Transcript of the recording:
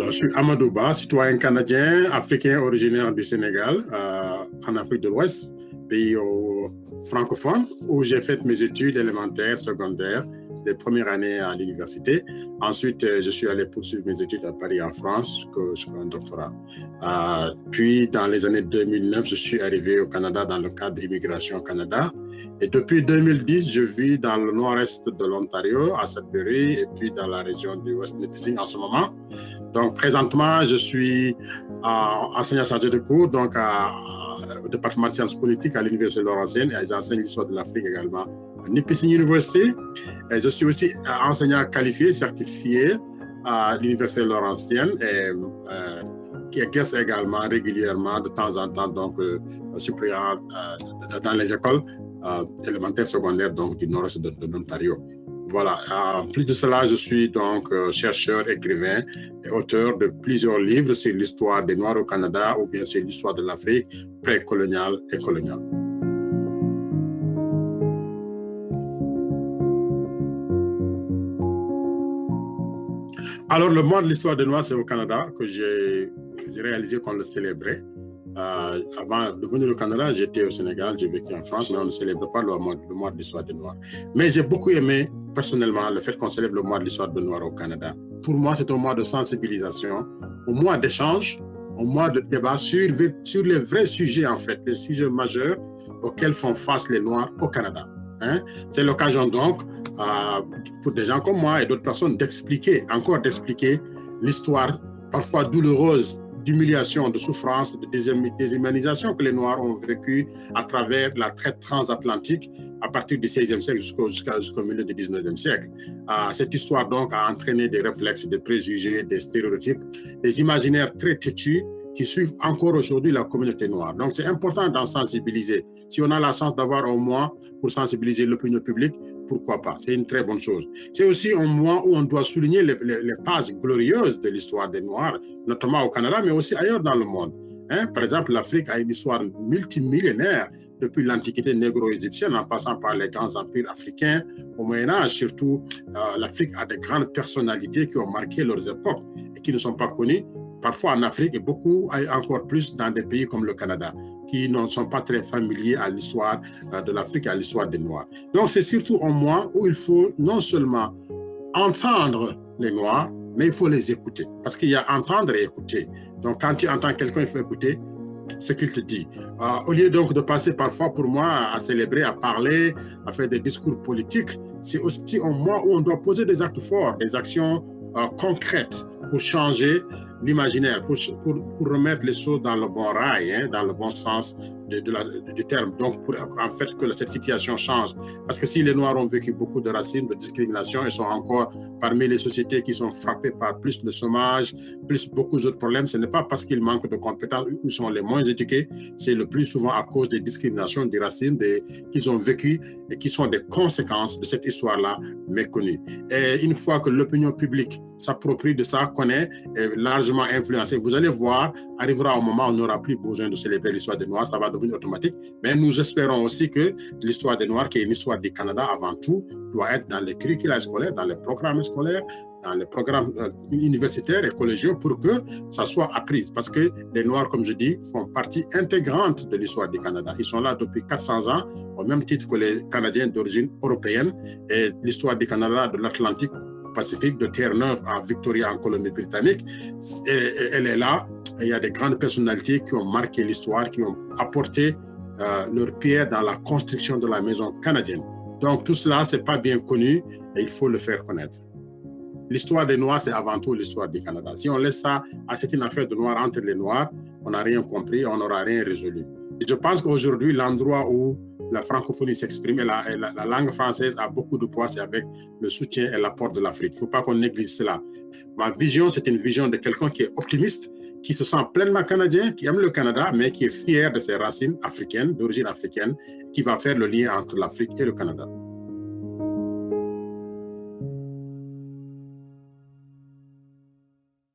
Alors, je suis Amadou Ba, citoyen canadien, africain originaire du Sénégal, en Afrique de l'Ouest, pays francophone, où j'ai fait mes études élémentaires, secondaires, les premières années à l'université. Ensuite, je suis allé poursuivre mes études à Paris, en France, jusqu'à un doctorat. Puis, dans les années 2009, je suis arrivé au Canada dans le cadre d'Immigration Canada. Et depuis 2010, je vis dans le nord-est de l'Ontario, à Sudbury, et puis dans la région du West Nipissing en ce moment. Donc, présentement, je suis enseignant chargé de cours donc au département de sciences politiques à l'Université Laurentienne et j'enseigne l'histoire de l'Afrique également à Nipissing University. Et je suis aussi enseignant qualifié, certifié à l'Université Laurentienne et qui exerce également régulièrement de temps en temps donc suppléant dans les écoles élémentaires secondaires donc du nord-est de l'Ontario. Voilà. En plus de cela, je suis donc chercheur, écrivain et auteur de plusieurs livres sur l'histoire des Noirs au Canada ou bien sur l'histoire de l'Afrique pré-coloniale et coloniale. Alors, le mois de l'histoire des Noirs, c'est au Canada que j'ai réalisé qu'on le célébrait. Avant de venir au Canada, j'étais au Sénégal, j'ai vécu en France, mais on ne célèbre pas le mois de l'histoire des Noirs. Mais j'ai beaucoup aimé, personnellement, le fait qu'on célèbre le mois de l'histoire des Noirs au Canada. Pour moi, c'est un mois de sensibilisation, un mois d'échange, un mois de débat sur les vrais sujets, en fait, les sujets majeurs auxquels font face les Noirs au Canada. C'est l'occasion donc, pour des gens comme moi et d'autres personnes, d'expliquer l'histoire parfois douloureuse d'humiliation, de souffrance, de déshumanisation que les Noirs ont vécu à travers la traite transatlantique à partir du XVIe siècle jusqu'au milieu du XIXe siècle. Cette histoire donc a entraîné des réflexes, des préjugés, des stéréotypes, des imaginaires très têtus qui suivent encore aujourd'hui la communauté noire. Donc c'est important d'en sensibiliser. Si on a la chance d'avoir un mois pour sensibiliser l'opinion publique, pourquoi pas? C'est une très bonne chose. C'est aussi un mois où on doit souligner les pages glorieuses de l'histoire des Noirs, notamment au Canada, mais aussi ailleurs dans le monde. Par exemple, l'Afrique a une histoire multimillénaire depuis l'Antiquité négro-égyptienne, en passant par les grands empires africains. Au Moyen-Âge, surtout, l'Afrique a de grandes personnalités qui ont marqué leurs époques et qui ne sont pas connues, parfois en Afrique et beaucoup, encore plus dans des pays comme le Canada, qui ne sont pas très familiers à l'histoire de l'Afrique et à l'histoire des Noirs. Donc, c'est surtout un mois où il faut non seulement entendre les Noirs, mais il faut les écouter. Parce qu'il y a entendre et écouter. Donc, quand tu entends quelqu'un, il faut écouter ce qu'il te dit. Au lieu donc de passer parfois pour moi à célébrer, à parler, à faire des discours politiques, c'est aussi un mois où on doit poser des actes forts, des actions concrètes pour changer l'imaginaire, pour remettre les choses dans le bon rail, dans le bon sens du terme. Donc, pour en fait que cette situation change. Parce que si les Noirs ont vécu beaucoup de racisme, de discrimination, ils sont encore parmi les sociétés qui sont frappées par plus le chômage, plus beaucoup d'autres problèmes, ce n'est pas parce qu'ils manquent de compétences ou sont les moins éduqués, c'est le plus souvent à cause des discriminations, du racisme qu'ils ont vécu et qui sont des conséquences de cette histoire-là méconnue. Et une fois que l'opinion publique s'approprie de ça, connaît, est largement influencée, vous allez voir, arrivera un moment où on n'aura plus besoin de célébrer l'histoire des Noirs, ça va devenir automatique. Mais nous espérons aussi que l'histoire des Noirs, qui est une histoire du Canada avant tout, doit être dans les curricula scolaires, dans les programmes scolaires, dans les programmes universitaires et collégiaux pour que ça soit appris. Parce que les Noirs, comme je dis, font partie intégrante de l'histoire du Canada. Ils sont là depuis 400 ans, au même titre que les Canadiens d'origine européenne. Et l'histoire du Canada, de l'Atlantique Pacifique, de Terre-Neuve à Victoria en Colombie-Britannique, elle est là. Et il y a des grandes personnalités qui ont marqué l'histoire, qui ont apporté leur pierre dans la construction de la maison canadienne. Donc tout cela, ce n'est pas bien connu et il faut le faire connaître. L'histoire des Noirs, c'est avant tout l'histoire du Canada. Si on laisse ça à c'est une affaire de Noirs entre les Noirs, on n'a rien compris, on n'aura rien résolu. Et je pense qu'aujourd'hui, l'endroit où la francophonie s'exprime et la langue française a beaucoup de poids, c'est avec le soutien et l'apport de l'Afrique. Il ne faut pas qu'on néglige cela. Ma vision, c'est une vision de quelqu'un qui est optimiste, qui se sent pleinement canadien, qui aime le Canada, mais qui est fier de ses racines africaines, d'origine africaine, qui va faire le lien entre l'Afrique et le Canada.